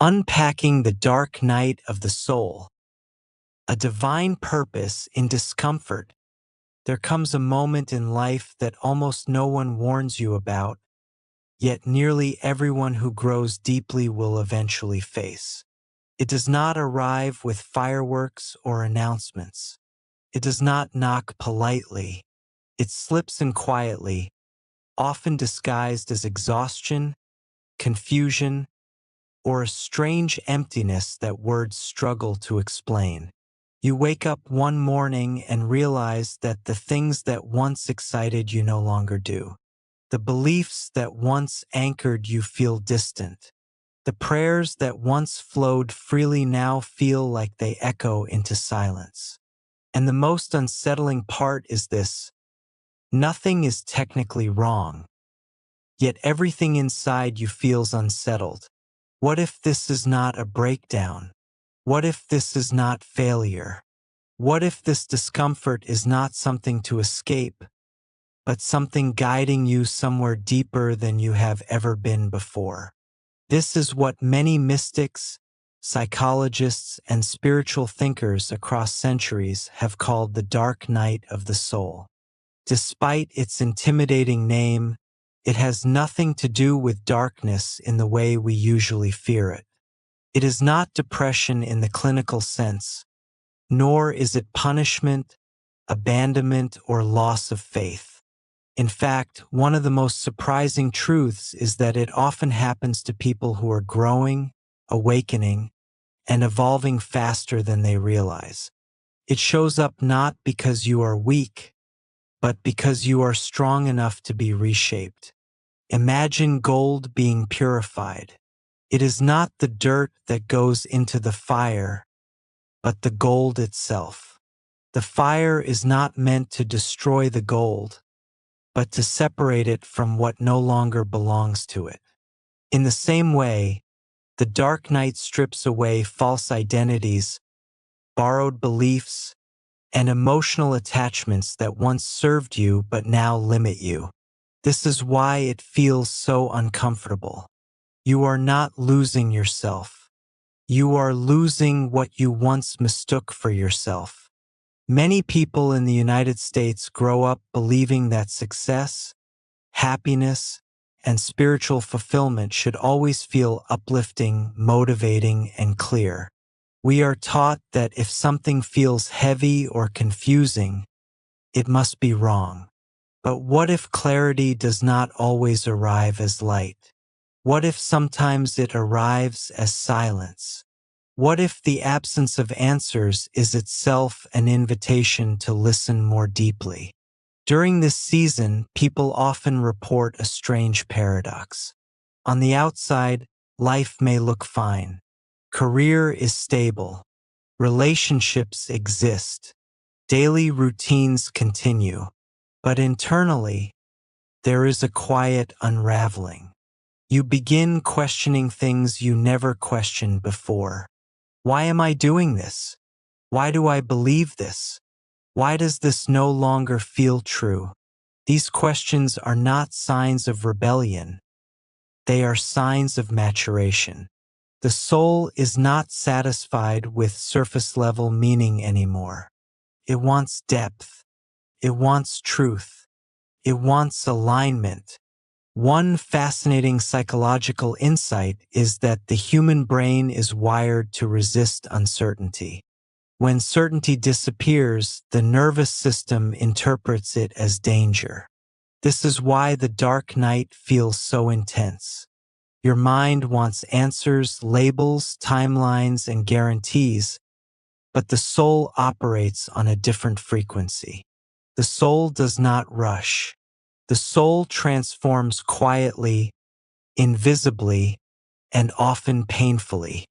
Unpacking the dark night of the soul. A divine purpose in discomfort. There comes a moment in life that almost no one warns you about, yet nearly everyone who grows deeply will eventually face. It does not arrive with fireworks or announcements. It does not knock politely. It slips in quietly, often disguised as exhaustion, confusion, or a strange emptiness that words struggle to explain. You wake up one morning and realize that the things that once excited you no longer do. The beliefs that once anchored you feel distant. The prayers that once flowed freely now feel like they echo into silence. And the most unsettling part is this: nothing is technically wrong, yet everything inside you feels unsettled. What if this is not a breakdown? What if this is not failure? What if this discomfort is not something to escape, but something guiding you somewhere deeper than you have ever been before? This is what many mystics, psychologists, and spiritual thinkers across centuries have called the dark night of the soul. Despite its intimidating name, it has nothing to do with darkness in the way we usually fear it. It is not depression in the clinical sense, nor is it punishment, abandonment, or loss of faith. In fact, one of the most surprising truths is that it often happens to people who are growing, awakening, and evolving faster than they realize. It shows up not because you are weak, but because you are strong enough to be reshaped. Imagine gold being purified. It is not the dirt that goes into the fire, but the gold itself. The fire is not meant to destroy the gold, but to separate it from what no longer belongs to it. In the same way, the dark night strips away false identities, borrowed beliefs, and emotional attachments that once served you but now limit you. This is why it feels so uncomfortable. You are not losing yourself. You are losing what you once mistook for yourself. Many people in the United States grow up believing that success, happiness, and spiritual fulfillment should always feel uplifting, motivating, and clear. We are taught that if something feels heavy or confusing, it must be wrong. But what if clarity does not always arrive as light? What if sometimes it arrives as silence? What if the absence of answers is itself an invitation to listen more deeply? During this season, people often report a strange paradox. On the outside, life may look fine. Career is stable. Relationships exist. Daily routines continue. But internally, there is a quiet unraveling. You begin questioning things you never questioned before. Why am I doing this? Why do I believe this? Why does this no longer feel true? These questions are not signs of rebellion. They are signs of maturation. The soul is not satisfied with surface-level meaning anymore. It wants depth. It wants truth. It wants alignment. One fascinating psychological insight is that the human brain is wired to resist uncertainty. When certainty disappears, the nervous system interprets it as danger. This is why the dark night feels so intense. Your mind wants answers, labels, timelines, and guarantees, but the soul operates on a different frequency. The soul does not rush. The soul transforms quietly, invisibly, and often painfully.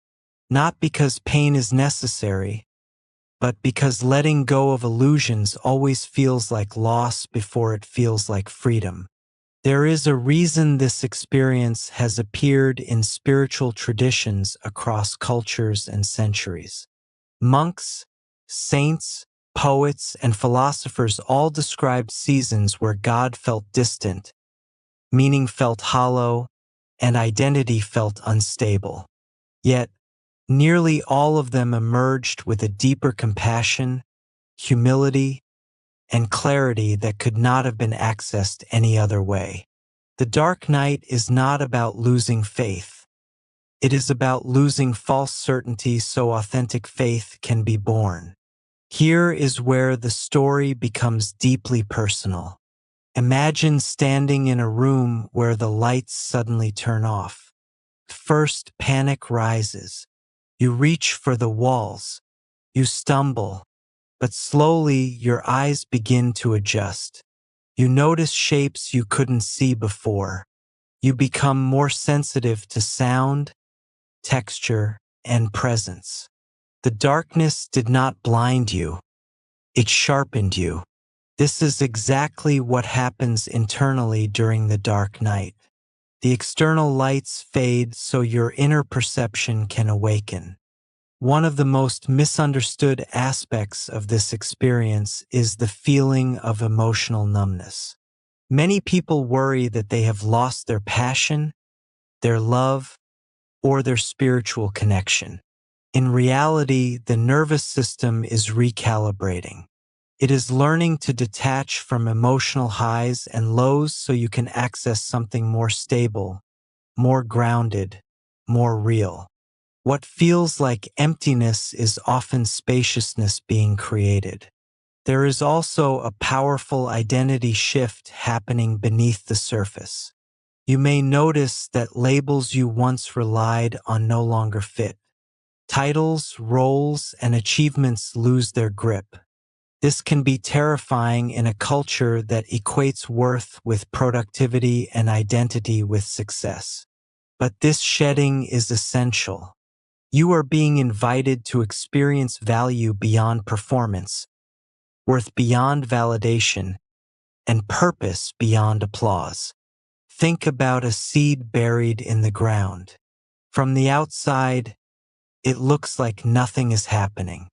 Not because pain is necessary, but because letting go of illusions always feels like loss before it feels like freedom. There is a reason this experience has appeared in spiritual traditions across cultures and centuries. Monks, saints, poets, and philosophers all described seasons where God felt distant, meaning felt hollow, and identity felt unstable. Yet, nearly all of them emerged with a deeper compassion, humility, and clarity that could not have been accessed any other way. The dark night is not about losing faith. It is about losing false certainty so authentic faith can be born. Here is where the story becomes deeply personal. Imagine standing in a room where the lights suddenly turn off. First, panic rises. You reach for the walls. You stumble, but slowly your eyes begin to adjust. You notice shapes you couldn't see before. You become more sensitive to sound, texture, and presence. The darkness did not blind you, it sharpened you. This is exactly what happens internally during the dark night. The external lights fade so your inner perception can awaken. One of the most misunderstood aspects of this experience is the feeling of emotional numbness. Many people worry that they have lost their passion, their love, or their spiritual connection. In reality, the nervous system is recalibrating. It is learning to detach from emotional highs and lows so you can access something more stable, more grounded, more real. What feels like emptiness is often spaciousness being created. There is also a powerful identity shift happening beneath the surface. You may notice that labels you once relied on no longer fit. Titles, roles, and achievements lose their grip. This can be terrifying in a culture that equates worth with productivity and identity with success. But this shedding is essential. You are being invited to experience value beyond performance, worth beyond validation, and purpose beyond applause. Think about a seed buried in the ground. From the outside, it looks like nothing is happening.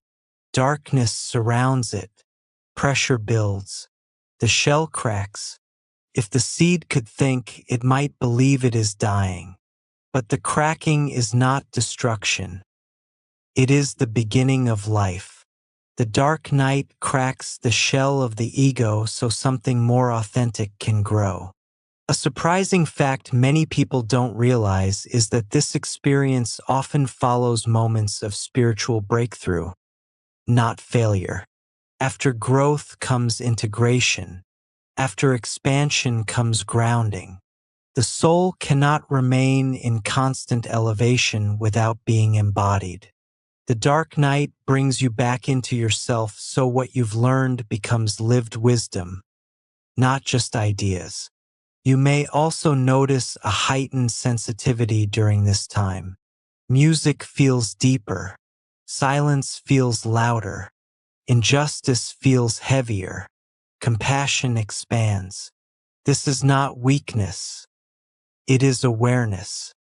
Darkness surrounds it. Pressure builds. The shell cracks. If the seed could think, it might believe it is dying. But the cracking is not destruction. It is the beginning of life. The dark night cracks the shell of the ego so something more authentic can grow. A surprising fact many people don't realize is that this experience often follows moments of spiritual breakthrough, not failure. After growth comes integration. After expansion comes grounding. The soul cannot remain in constant elevation without being embodied. The dark night brings you back into yourself so what you've learned becomes lived wisdom, not just ideas. You may also notice a heightened sensitivity during this time. Music feels deeper. Silence feels louder. Injustice feels heavier. Compassion expands. This is not weakness. It is awareness.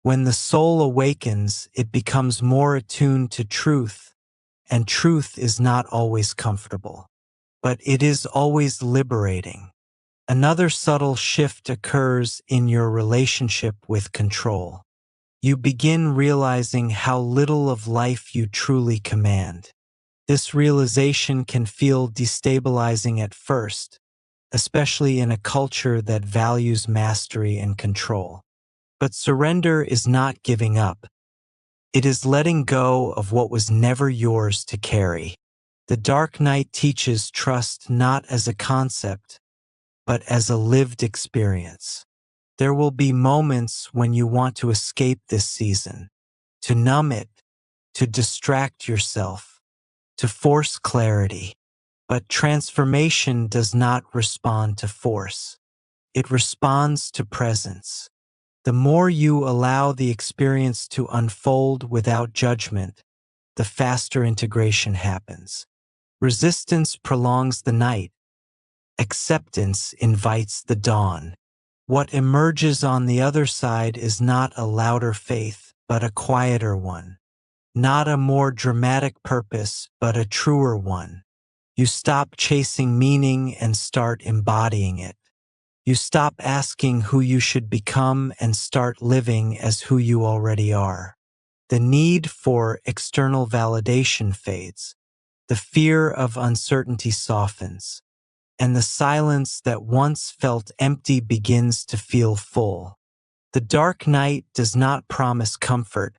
When the soul awakens, it becomes more attuned to truth, and truth is not always comfortable, but it is always liberating. Another subtle shift occurs in your relationship with control. You begin realizing how little of life you truly command. This realization can feel destabilizing at first, especially in a culture that values mastery and control. But surrender is not giving up. It is letting go of what was never yours to carry. The dark night teaches trust not as a concept, but as a lived experience. There will be moments when you want to escape this season, to numb it, to distract yourself, to force clarity. But transformation does not respond to force. It responds to presence. The more you allow the experience to unfold without judgment, the faster integration happens. Resistance prolongs the night. Acceptance invites the dawn. What emerges on the other side is not a louder faith, but a quieter one. Not a more dramatic purpose, but a truer one. You stop chasing meaning and start embodying it. You stop asking who you should become and start living as who you already are. The need for external validation fades. The fear of uncertainty softens, and the silence that once felt empty begins to feel full. The dark night does not promise comfort,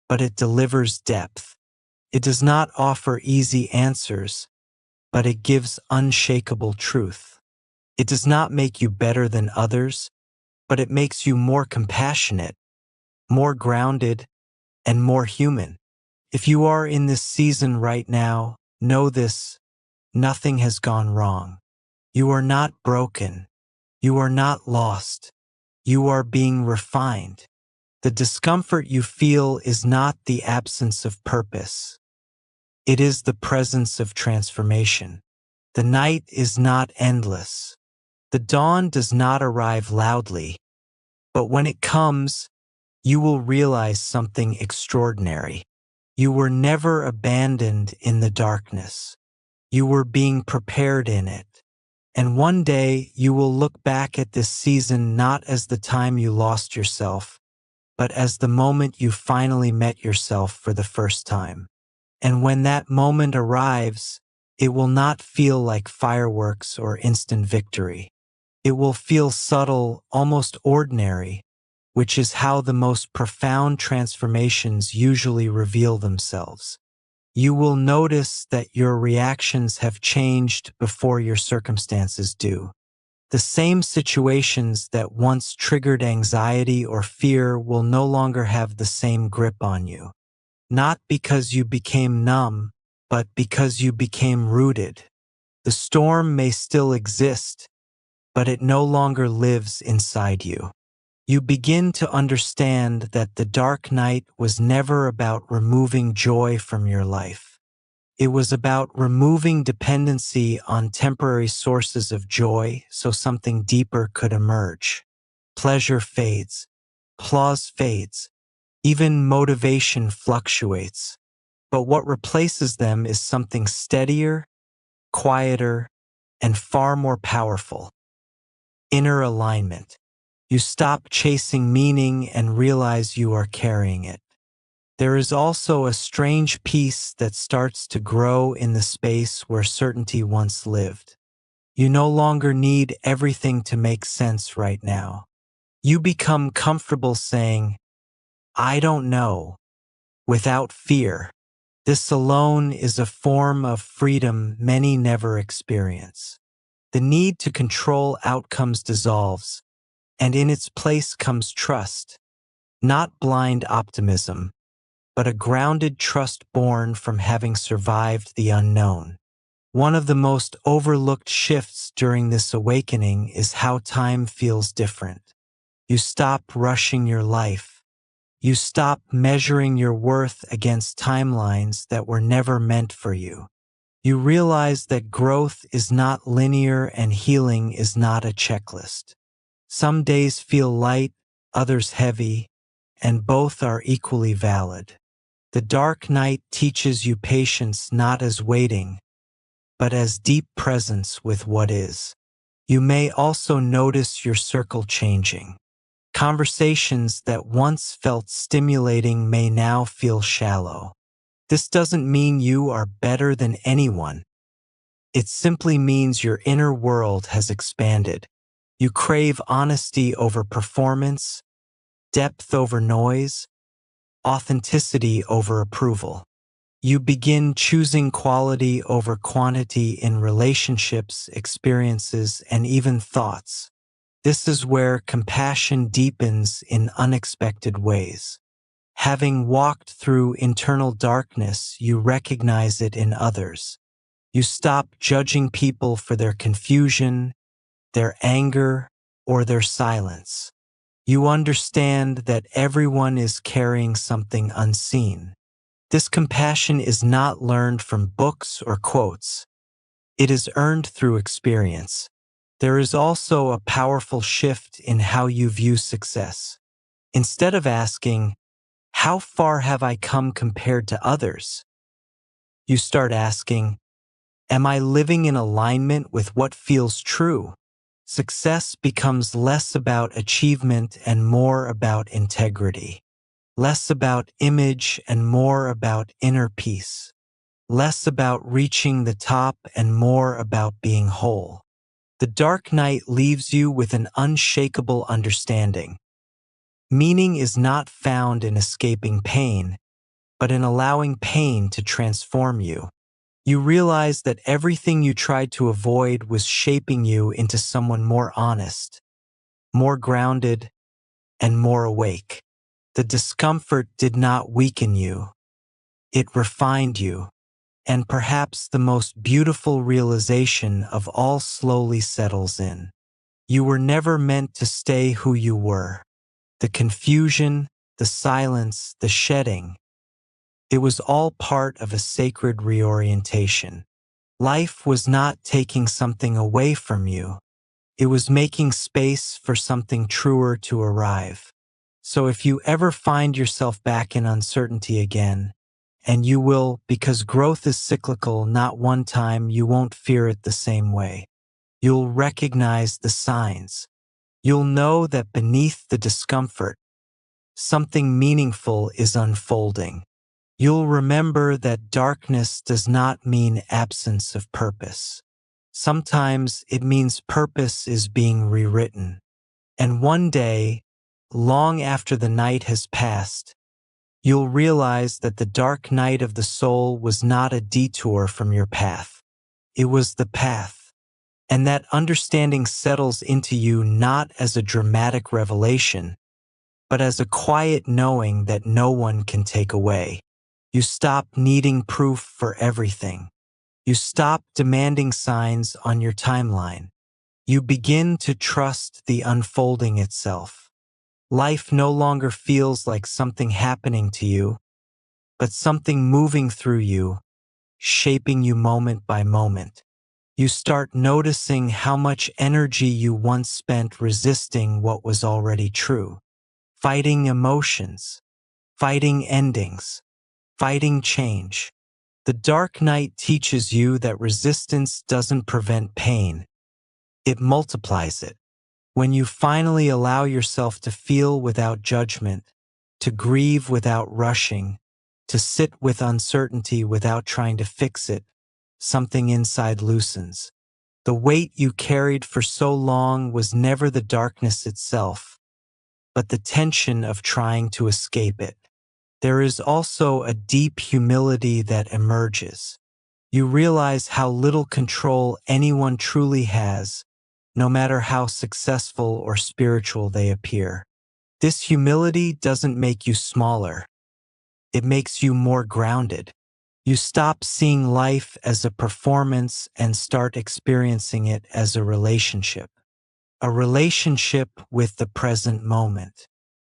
but it delivers depth. It does not offer easy answers, but it gives unshakable truth. It does not make you better than others, but it makes you more compassionate, more grounded, and more human. If you are in this season right now, know this: nothing has gone wrong. You are not broken. You are not lost. You are being refined. The discomfort you feel is not the absence of purpose. It is the presence of transformation. The night is not endless. The dawn does not arrive loudly, but when it comes, you will realize something extraordinary. You were never abandoned in the darkness. You were being prepared in it. And one day you will look back at this season not as the time you lost yourself, but as the moment you finally met yourself for the first time. And when that moment arrives, it will not feel like fireworks or instant victory. It will feel subtle, almost ordinary, which is how the most profound transformations usually reveal themselves. You will notice that your reactions have changed before your circumstances do. The same situations that once triggered anxiety or fear will no longer have the same grip on you. Not because you became numb, but because you became rooted. The storm may still exist, but it no longer lives inside you. You begin to understand that the dark night was never about removing joy from your life. It was about removing dependency on temporary sources of joy so something deeper could emerge. Pleasure fades, applause fades, even motivation fluctuates. But what replaces them is something steadier, quieter, and far more powerful: inner alignment. You stop chasing meaning and realize you are carrying it. There is also a strange peace that starts to grow in the space where certainty once lived. You no longer need everything to make sense right now. You become comfortable saying, "I don't know," without fear. This alone is a form of freedom many never experience. The need to control outcomes dissolves, and in its place comes trust, not blind optimism, but a grounded trust born from having survived the unknown. One of the most overlooked shifts during this awakening is how time feels different. You stop rushing your life. You stop measuring your worth against timelines that were never meant for you. You realize that growth is not linear and healing is not a checklist. Some days feel light, others heavy, and both are equally valid. The dark night teaches you patience not as waiting, but as deep presence with what is. You may also notice your circle changing. Conversations that once felt stimulating may now feel shallow. This doesn't mean you are better than anyone. It simply means your inner world has expanded. You crave honesty over performance, depth over noise, authenticity over approval. You begin choosing quality over quantity in relationships, experiences, and even thoughts. This is where compassion deepens in unexpected ways. Having walked through internal darkness, you recognize it in others. You stop judging people for their confusion, their anger, or their silence. You understand that everyone is carrying something unseen. This compassion is not learned from books or quotes. It is earned through experience. There is also a powerful shift in how you view success. Instead of asking, "How far have I come compared to others?" you start asking, "Am I living in alignment with what feels true?" Success becomes less about achievement and more about integrity. less about image and more about inner peace, less about reaching the top and more about being whole. The dark night leaves you with an unshakable understanding. Meaning is not found in escaping pain, but in allowing pain to transform you. You realize that everything you tried to avoid was shaping you into someone more honest, more grounded, and more awake. The discomfort did not weaken you, it refined you, and perhaps the most beautiful realization of all slowly settles in. You were never meant to stay who you were. The confusion, the silence, the shedding, it was all part of a sacred reorientation. Life was not taking something away from you. It was making space for something truer to arrive. So if you ever find yourself back in uncertainty again, and you will, because growth is cyclical, not one time, you won't fear it the same way. You'll recognize the signs. You'll know that beneath the discomfort, something meaningful is unfolding. You'll remember that darkness does not mean absence of purpose. Sometimes it means purpose is being rewritten. And one day, long after the night has passed, you'll realize that the dark night of the soul was not a detour from your path. It was the path. And that understanding settles into you not as a dramatic revelation, but as a quiet knowing that no one can take away. You stop needing proof for everything. You stop demanding signs on your timeline. You begin to trust the unfolding itself. Life no longer feels like something happening to you, but something moving through you, shaping you moment by moment. You start noticing how much energy you once spent resisting what was already true, fighting emotions, fighting endings, fighting change. The dark night teaches you that resistance doesn't prevent pain, it multiplies it. When you finally allow yourself to feel without judgment, to grieve without rushing, to sit with uncertainty without trying to fix it, something inside loosens. The weight you carried for so long was never the darkness itself, but the tension of trying to escape it. There is also a deep humility that emerges. You realize how little control anyone truly has, no matter how successful or spiritual they appear. This humility doesn't make you smaller. It makes you more grounded. You stop seeing life as a performance and start experiencing it as a relationship. A relationship with the present moment.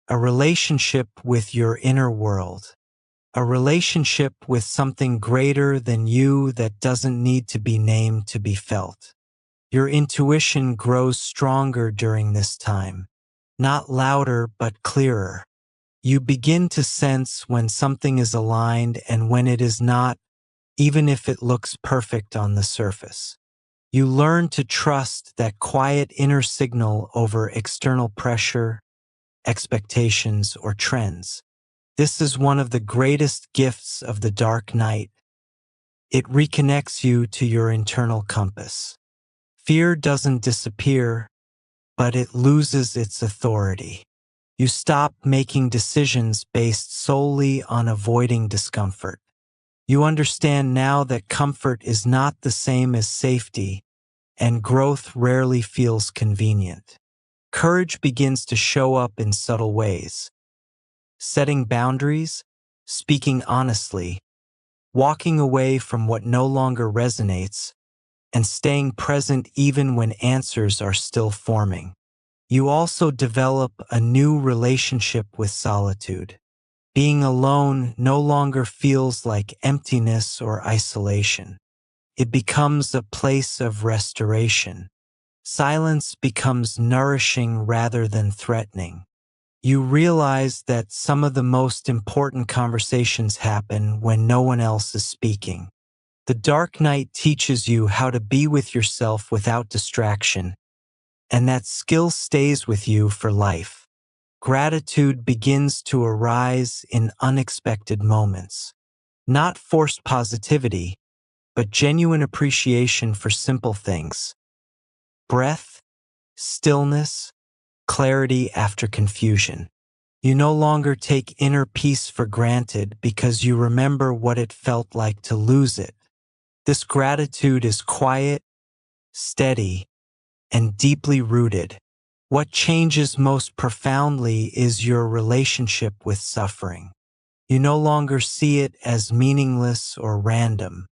A relationship with your inner world. A relationship with something greater than you that doesn't need to be named to be felt. Your intuition grows stronger during this time, not louder but clearer. You begin to sense when something is aligned and when it is not, even if it looks perfect on the surface. You learn to trust that quiet inner signal over external pressure, expectations, or trends. This is one of the greatest gifts of the dark night. It reconnects you to your internal compass. Fear doesn't disappear, but it loses its authority. You stop making decisions based solely on avoiding discomfort. You understand now that comfort is not the same as safety, and growth rarely feels convenient. Courage begins to show up in subtle ways. Setting boundaries, speaking honestly, walking away from what no longer resonates, and staying present even when answers are still forming. You also develop a new relationship with solitude. Being alone no longer feels like emptiness or isolation. It becomes a place of restoration. Silence becomes nourishing rather than threatening. You realize that some of the most important conversations happen when no one else is speaking. The dark night teaches you how to be with yourself without distraction, and that skill stays with you for life. Gratitude begins to arise in unexpected moments. Not forced positivity, but genuine appreciation for simple things. Breath, stillness, clarity after confusion. You no longer take inner peace for granted because you remember what it felt like to lose it. This gratitude is quiet, steady, and deeply rooted. What changes most profoundly is your relationship with suffering. You no longer see it as meaningless or random.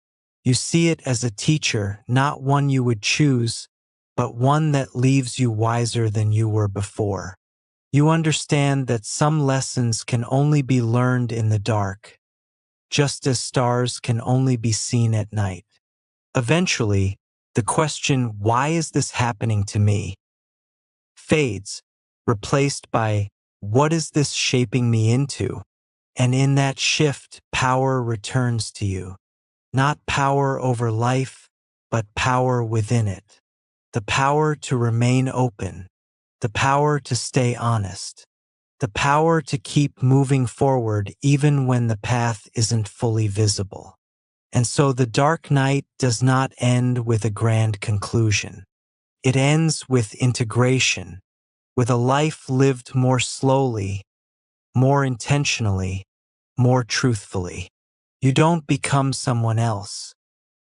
You see it as a teacher, not one you would choose, but one that leaves you wiser than you were before. You understand that some lessons can only be learned in the dark, just as stars can only be seen at night. Eventually, the question, "Why is this happening to me?" fades, replaced by, "What is this shaping me into?" And in that shift, power returns to you. Not power over life, but power within it. The power to remain open. The power to stay honest. The power to keep moving forward even when the path isn't fully visible. And so the dark night does not end with a grand conclusion. It ends with integration, with a life lived more slowly, more intentionally, more truthfully. You don't become someone else.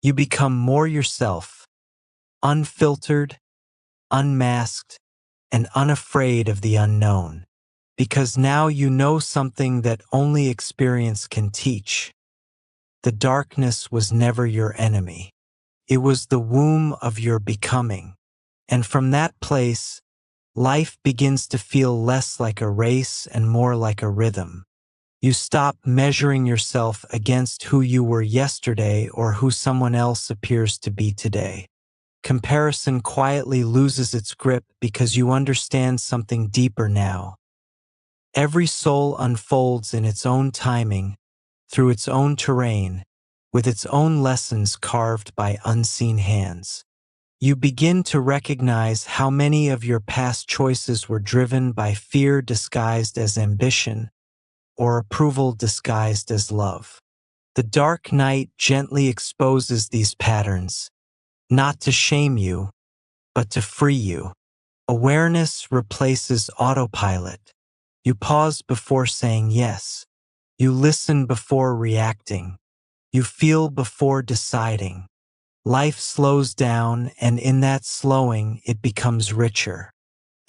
You become more yourself, unfiltered, unmasked, and unafraid of the unknown. Because now you know something that only experience can teach. The darkness was never your enemy. It was the womb of your becoming. And from that place, life begins to feel less like a race and more like a rhythm. You stop measuring yourself against who you were yesterday or who someone else appears to be today. Comparison quietly loses its grip because you understand something deeper now. Every soul unfolds in its own timing, through its own terrain, with its own lessons carved by unseen hands. You begin to recognize how many of your past choices were driven by fear disguised as ambition, or approval disguised as love. The dark night gently exposes these patterns, not to shame you, but to free you. Awareness replaces autopilot. You pause before saying yes. You listen before reacting. You feel before deciding. Life slows down, and in that slowing, it becomes richer.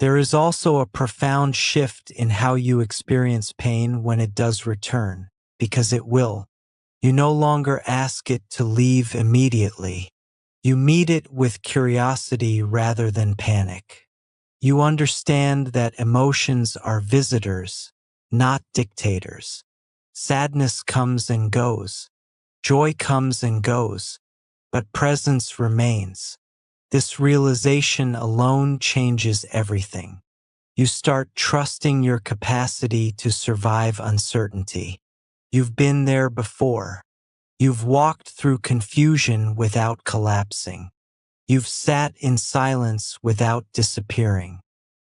There is also a profound shift in how you experience pain when it does return, because it will. You no longer ask it to leave immediately. You meet it with curiosity rather than panic. You understand that emotions are visitors, not dictators. Sadness comes and goes. Joy comes and goes, but presence remains. This realization alone changes everything. You start trusting your capacity to survive uncertainty. You've been there before. You've walked through confusion without collapsing. You've sat in silence without disappearing.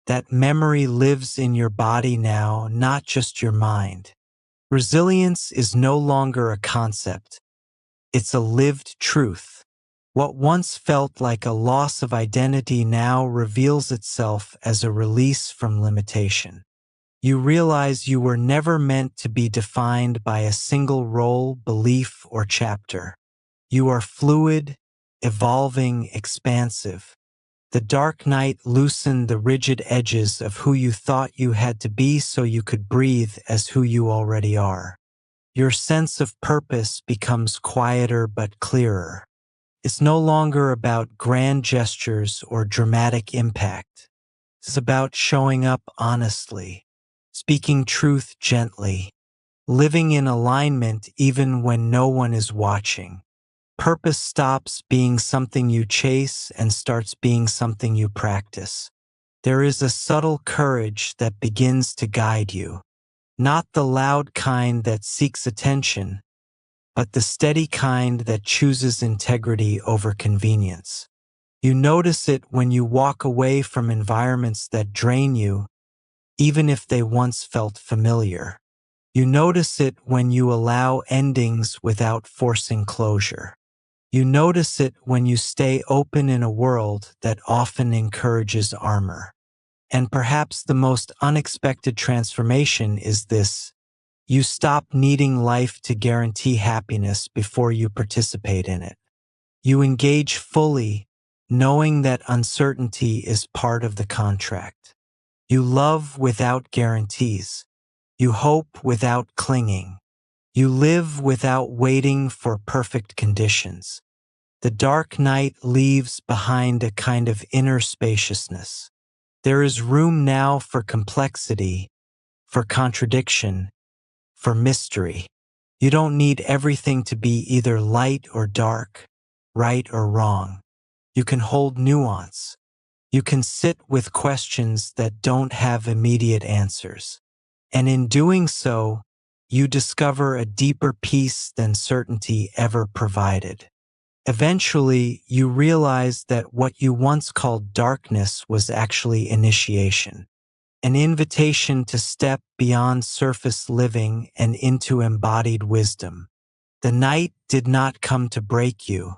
That memory lives in your body now, not just your mind. Resilience is no longer a concept. It's a lived truth. What once felt like a loss of identity now reveals itself as a release from limitation. You realize you were never meant to be defined by a single role, belief, or chapter. You are fluid, evolving, expansive. The dark night loosened the rigid edges of who you thought you had to be so you could breathe as who you already are. Your sense of purpose becomes quieter but clearer. It's no longer about grand gestures or dramatic impact. It's about showing up honestly, speaking truth gently, living in alignment even when no one is watching. Purpose stops being something you chase and starts being something you practice. There is a subtle courage that begins to guide you, not the loud kind that seeks attention, but the steady kind that chooses integrity over convenience. You notice it when you walk away from environments that drain you, even if they once felt familiar. You notice it when you allow endings without forcing closure. You notice it when you stay open in a world that often encourages armor. And perhaps the most unexpected transformation is this: you stop needing life to guarantee happiness before you participate in it. You engage fully, knowing that uncertainty is part of the contract. You love without guarantees. You hope without clinging. You live without waiting for perfect conditions. The dark night leaves behind a kind of inner spaciousness. There is room now for complexity, for contradiction, for mystery. You don't need everything to be either light or dark, right or wrong. You can hold nuance. You can sit with questions that don't have immediate answers. And in doing so, you discover a deeper peace than certainty ever provided. Eventually, you realize that what you once called darkness was actually initiation, an invitation to step beyond surface living and into embodied wisdom. The night did not come to break you.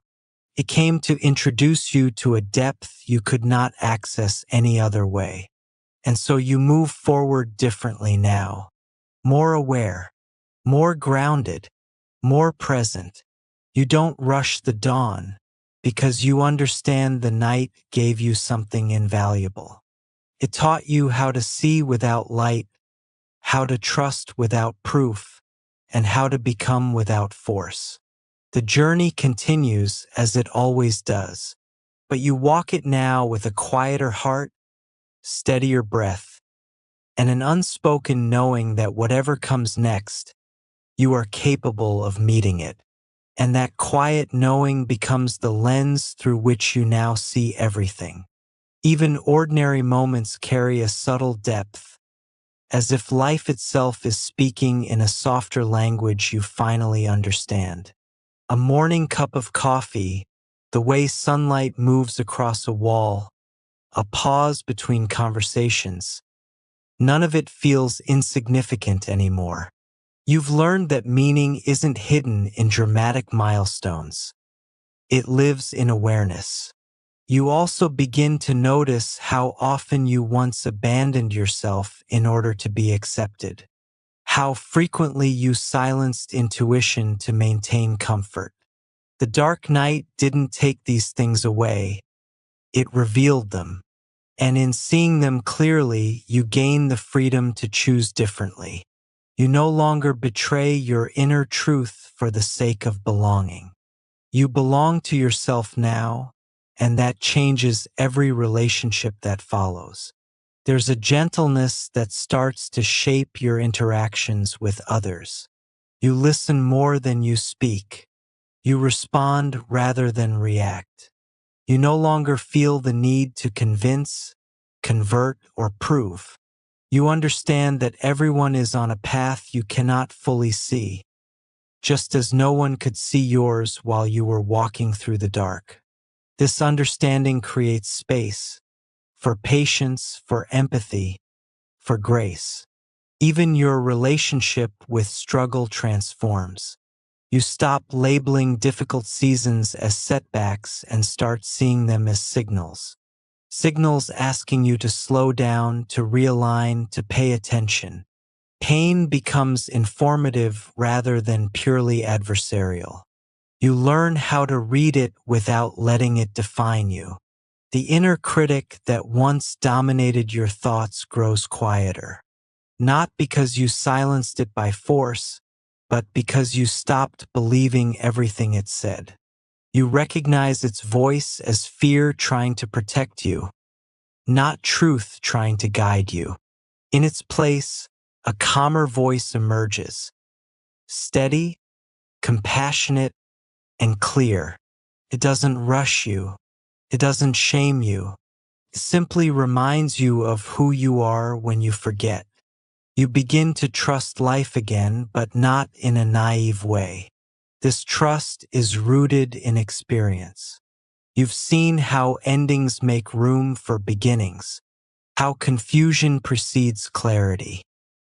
It came to introduce you to a depth you could not access any other way. And so you move forward differently now, more aware, more grounded, more present. You don't rush the dawn because you understand the night gave you something invaluable. It taught you how to see without light, how to trust without proof, and how to become without force. The journey continues as it always does, but you walk it now with a quieter heart, steadier breath, and an unspoken knowing that whatever comes next, you are capable of meeting it. And that quiet knowing becomes the lens through which you now see everything. Even ordinary moments carry a subtle depth, as if life itself is speaking in a softer language you finally understand. A morning cup of coffee, the way sunlight moves across a wall, a pause between conversations. None of it feels insignificant anymore. You've learned that meaning isn't hidden in dramatic milestones. It lives in awareness. You also begin to notice how often you once abandoned yourself in order to be accepted. How frequently you silenced intuition to maintain comfort. The dark night didn't take these things away. It revealed them. And in seeing them clearly, you gain the freedom to choose differently. You no longer betray your inner truth for the sake of belonging. You belong to yourself now, and that changes every relationship that follows. There's a gentleness that starts to shape your interactions with others. You listen more than you speak. You respond rather than react. You no longer feel the need to convince, convert, or prove. You understand that everyone is on a path you cannot fully see, just as no one could see yours while you were walking through the dark. This understanding creates space for patience, for empathy, for grace. Even your relationship with struggle transforms. You stop labeling difficult seasons as setbacks and start seeing them as signals. Signals asking you to slow down, to realign, to pay attention. Pain becomes informative rather than purely adversarial. You learn how to read it without letting it define you. The inner critic that once dominated your thoughts grows quieter. Not because you silenced it by force, but because you stopped believing everything it said. You recognize its voice as fear trying to protect you, not truth trying to guide you. In its place, a calmer voice emerges, steady, compassionate, and clear. It doesn't rush you. It doesn't shame you. It simply reminds you of who you are when you forget. You begin to trust life again, but not in a naive way. This trust is rooted in experience. You've seen how endings make room for beginnings, how confusion precedes clarity,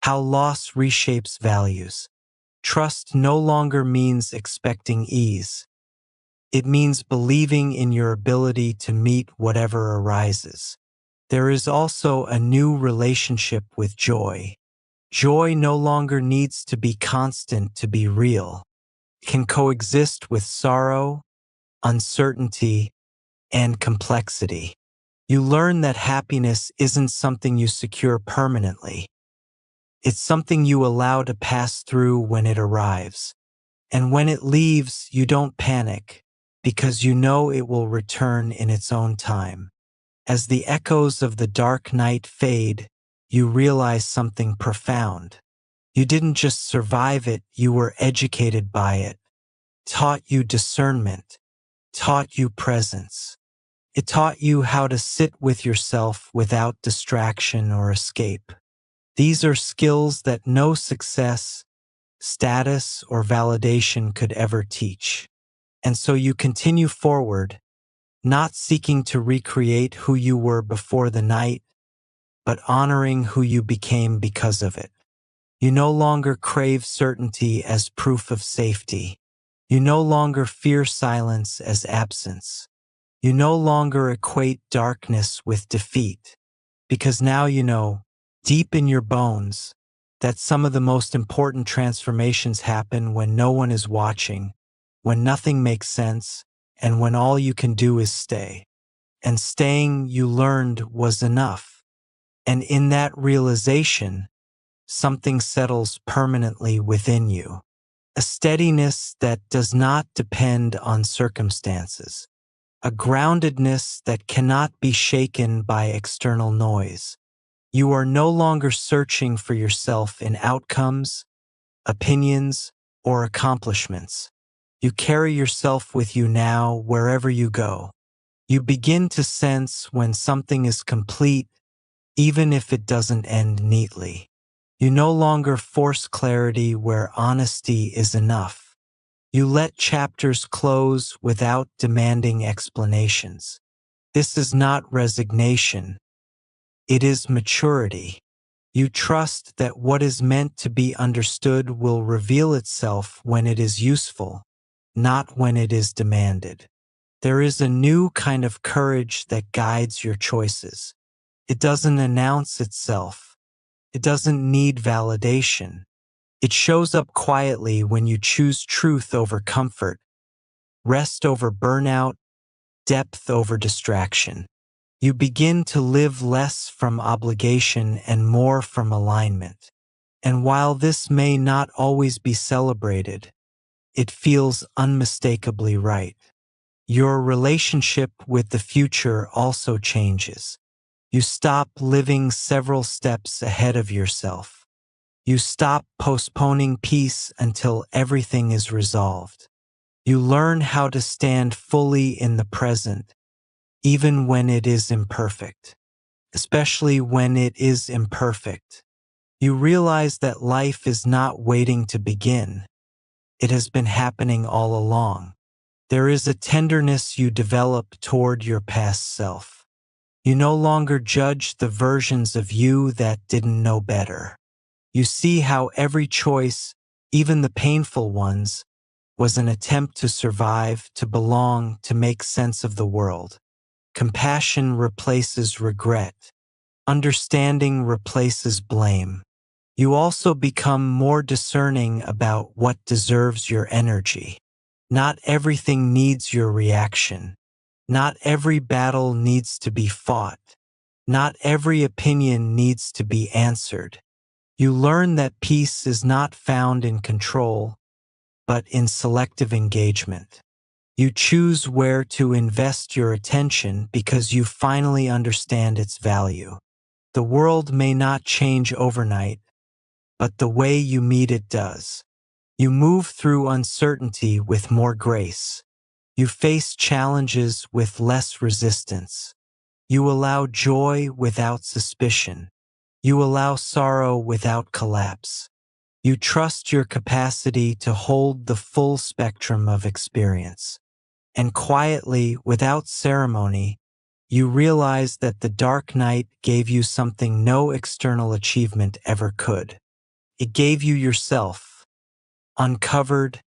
how loss reshapes values. Trust no longer means expecting ease. It means believing in your ability to meet whatever arises. There is also a new relationship with joy. Joy no longer needs to be constant to be real. It can coexist with sorrow, uncertainty, and complexity. You learn that happiness isn't something you secure permanently. It's something you allow to pass through when it arrives. And when it leaves, you don't panic, because you know it will return in its own time. As the echoes of the dark night fade, you realize something profound. You didn't just survive it, you were educated by it, taught you discernment, taught you presence. It taught you how to sit with yourself without distraction or escape. These are skills that no success, status, or validation could ever teach. And so you continue forward, not seeking to recreate who you were before the night, but honoring who you became because of it. You no longer crave certainty as proof of safety. You no longer fear silence as absence. You no longer equate darkness with defeat, because now you know, deep in your bones, that some of the most important transformations happen when no one is watching, when nothing makes sense, and when all you can do is stay. And staying, you learned, was enough. And in that realization, something settles permanently within you. A steadiness that does not depend on circumstances. A groundedness that cannot be shaken by external noise. You are no longer searching for yourself in outcomes, opinions, or accomplishments. You carry yourself with you now wherever you go. You begin to sense when something is complete, even if it doesn't end neatly. You no longer force clarity where honesty is enough. You let chapters close without demanding explanations. This is not resignation. It is maturity. You trust that what is meant to be understood will reveal itself when it is useful, not when it is demanded. There is a new kind of courage that guides your choices. It doesn't announce itself. It doesn't need validation. It shows up quietly when you choose truth over comfort, rest over burnout, depth over distraction. You begin to live less from obligation and more from alignment. And while this may not always be celebrated, it feels unmistakably right. Your relationship with the future also changes. You stop living several steps ahead of yourself. You stop postponing peace until everything is resolved. You learn how to stand fully in the present, even when it is imperfect. Especially when it is imperfect. You realize that life is not waiting to begin. It has been happening all along. There is a tenderness you develop toward your past self. You no longer judge the versions of you that didn't know better. You see how every choice, even the painful ones, was an attempt to survive, to belong, to make sense of the world. Compassion replaces regret. Understanding replaces blame. You also become more discerning about what deserves your energy. Not everything needs your reaction. Not every battle needs to be fought. Not every opinion needs to be answered. You learn that peace is not found in control, but in selective engagement. You choose where to invest your attention because you finally understand its value. The world may not change overnight, but the way you meet it does. You move through uncertainty with more grace. You face challenges with less resistance. You allow joy without suspicion. You allow sorrow without collapse. You trust your capacity to hold the full spectrum of experience. And quietly, without ceremony, you realize that the dark night gave you something no external achievement ever could. It gave you yourself, uncovered,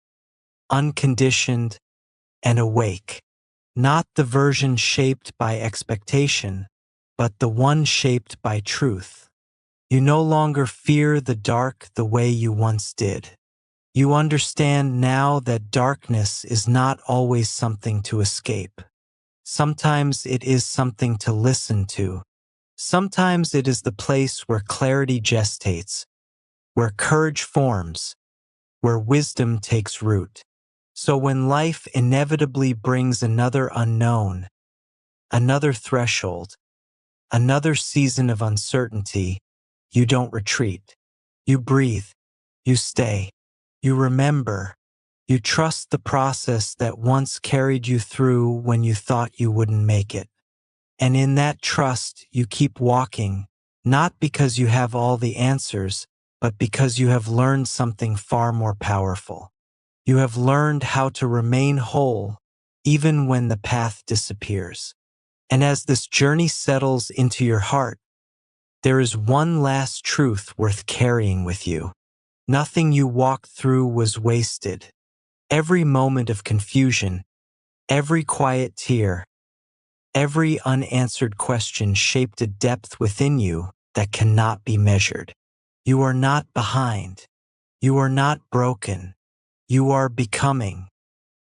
unconditioned, and awake. Not the version shaped by expectation, but the one shaped by truth. You no longer fear the dark the way you once did. You understand now that darkness is not always something to escape. Sometimes it is something to listen to. Sometimes it is the place where clarity gestates, where courage forms, where wisdom takes root. So when life inevitably brings another unknown, another threshold, another season of uncertainty, you don't retreat. You breathe. You stay. You remember. You trust the process that once carried you through when you thought you wouldn't make it. And in that trust, you keep walking, not because you have all the answers, but because you have learned something far more powerful. You have learned how to remain whole, even when the path disappears. And as this journey settles into your heart, there is one last truth worth carrying with you. Nothing you walked through was wasted. Every moment of confusion, every quiet tear, every unanswered question shaped a depth within you that cannot be measured. You are not behind. You are not broken. You are becoming.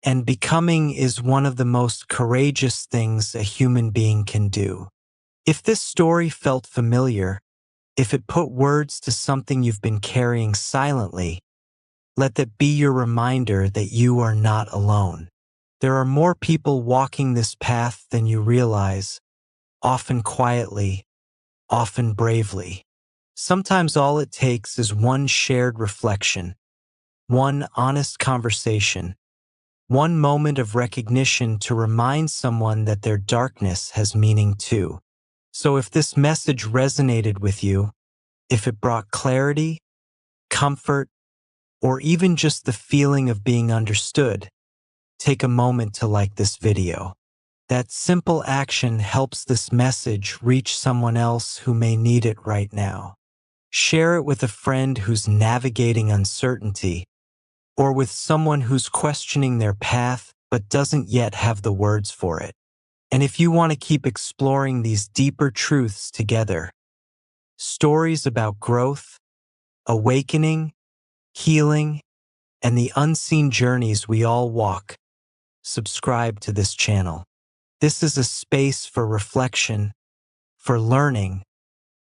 And becoming is one of the most courageous things a human being can do. If this story felt familiar, if it put words to something you've been carrying silently, let that be your reminder that you are not alone. There are more people walking this path than you realize, often quietly, often bravely. Sometimes all it takes is one shared reflection, one honest conversation, one moment of recognition to remind someone that their darkness has meaning too. So if this message resonated with you, if it brought clarity, comfort, or even just the feeling of being understood, take a moment to like this video. That simple action helps this message reach someone else who may need it right now. Share it with a friend who's navigating uncertainty, or with someone who's questioning their path but doesn't yet have the words for it. And if you want to keep exploring these deeper truths together, stories about growth, awakening, healing, and the unseen journeys we all walk, subscribe to this channel. This is a space for reflection, for learning,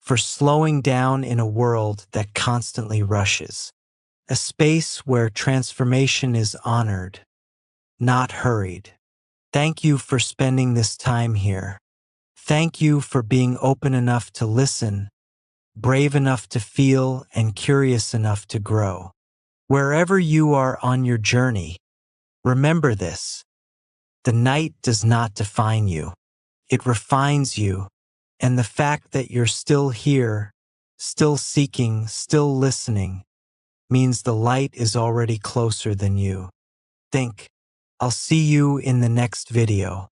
for slowing down in a world that constantly rushes. A space where transformation is honored, not hurried. Thank you for spending this time here. Thank you for being open enough to listen, brave enough to feel, and curious enough to grow. Wherever you are on your journey, remember this: the night does not define you. It refines you, and the fact that you're still here, still seeking, still listening, means the light is already closer than you think. I'll see you in the next video.